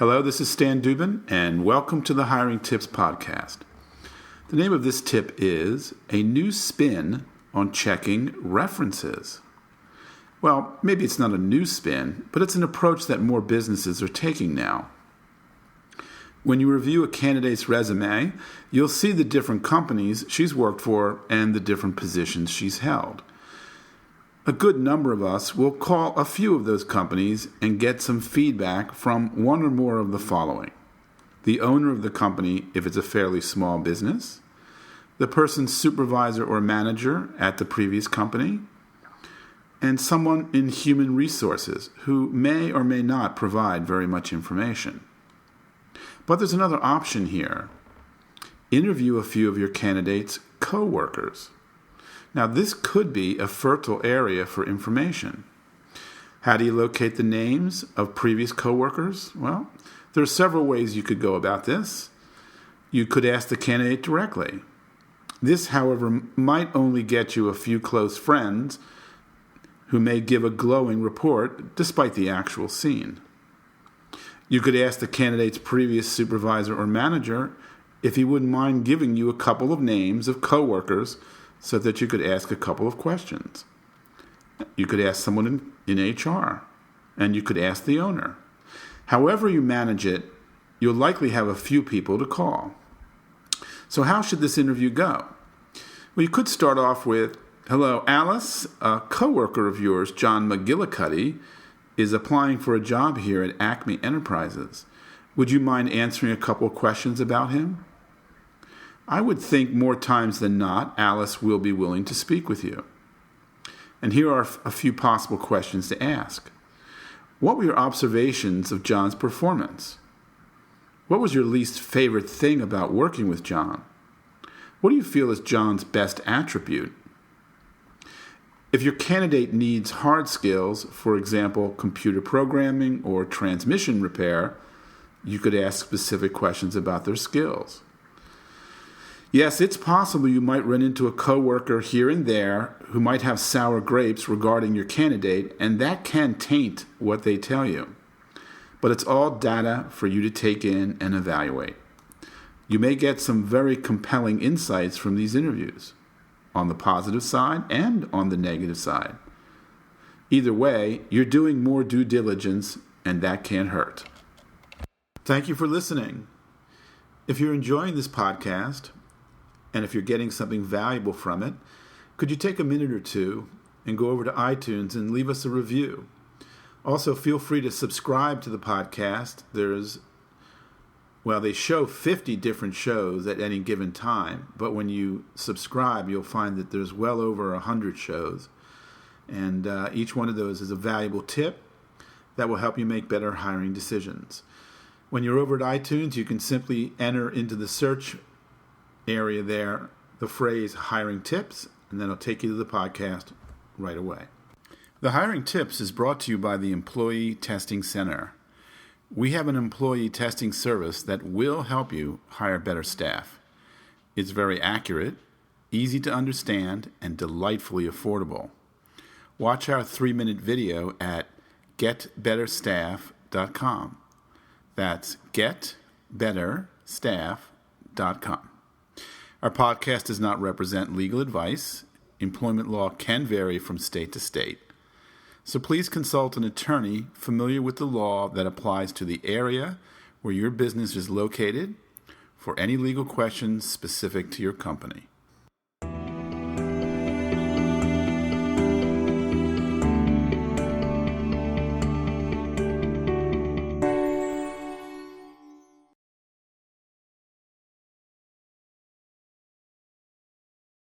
Hello, this is Stan Dubin, and welcome to the Hiring Tips Podcast. The name of this tip is A New Spin on Checking References. Well, maybe it's not a new spin, but it's an approach that more businesses are taking now. When you review a candidate's resume, you'll see the different companies she's worked for and the different positions she's held. A good number of us will call a few of those companies and get some feedback from one or more of the following: the owner of the company, if it's a fairly small business, the person's supervisor or manager at the previous company, and someone in human resources who may or may not provide very much information. But there's another option here. Interview a few of your candidates' coworkers. Now, this could be a fertile area for information. How do you locate the names of previous coworkers? Well, there are several ways you could go about this. You could ask the candidate directly. This, however, might only get you a few close friends who may give a glowing report despite the actual scene. You could ask the candidate's previous supervisor or manager if he wouldn't mind giving you a couple of names of coworkers so that you could ask a couple of questions. You could ask someone in HR, and you could ask the owner. However you manage it, you'll likely have a few people to call. So how should this interview go? Well, you could start off with, "Hello, Alice. A coworker of yours, John McGillicuddy, is applying for a job here at Acme Enterprises. Would you mind answering a couple of questions about him?" I would think more times than not, Alice will be willing to speak with you. And here are a few possible questions to ask. What were your observations of John's performance? What was your least favorite thing about working with John? What do you feel is John's best attribute? If your candidate needs hard skills, for example, computer programming or transmission repair, you could ask specific questions about their skills. Yes, it's possible you might run into a coworker here and there who might have sour grapes regarding your candidate, and that can taint what they tell you. But it's all data for you to take in and evaluate. You may get some very compelling insights from these interviews, on the positive side and on the negative side. Either way, you're doing more due diligence, and that can't hurt. Thank you for listening. If you're enjoying this podcast, and if you're getting something valuable from it, could you take a minute or two and go over to iTunes and leave us a review? Also, feel free to subscribe to the podcast. They show 50 different shows at any given time, but when you subscribe, you'll find that there's well over 100 shows. And each one of those is a valuable tip that will help you make better hiring decisions. When you're over at iTunes, you can simply enter into the search area there the phrase hiring tips, and then it'll take you to the podcast right away. The Hiring Tips is brought to you by the Employee Testing Center. We have an employee testing service that will help you hire better staff. It's very accurate, easy to understand, and delightfully affordable. Watch our 3-minute video at getbetterstaff.com. That's getbetterstaff.com. Our podcast does not represent legal advice. Employment law can vary from state to state. So please consult an attorney familiar with the law that applies to the area where your business is located for any legal questions specific to your company.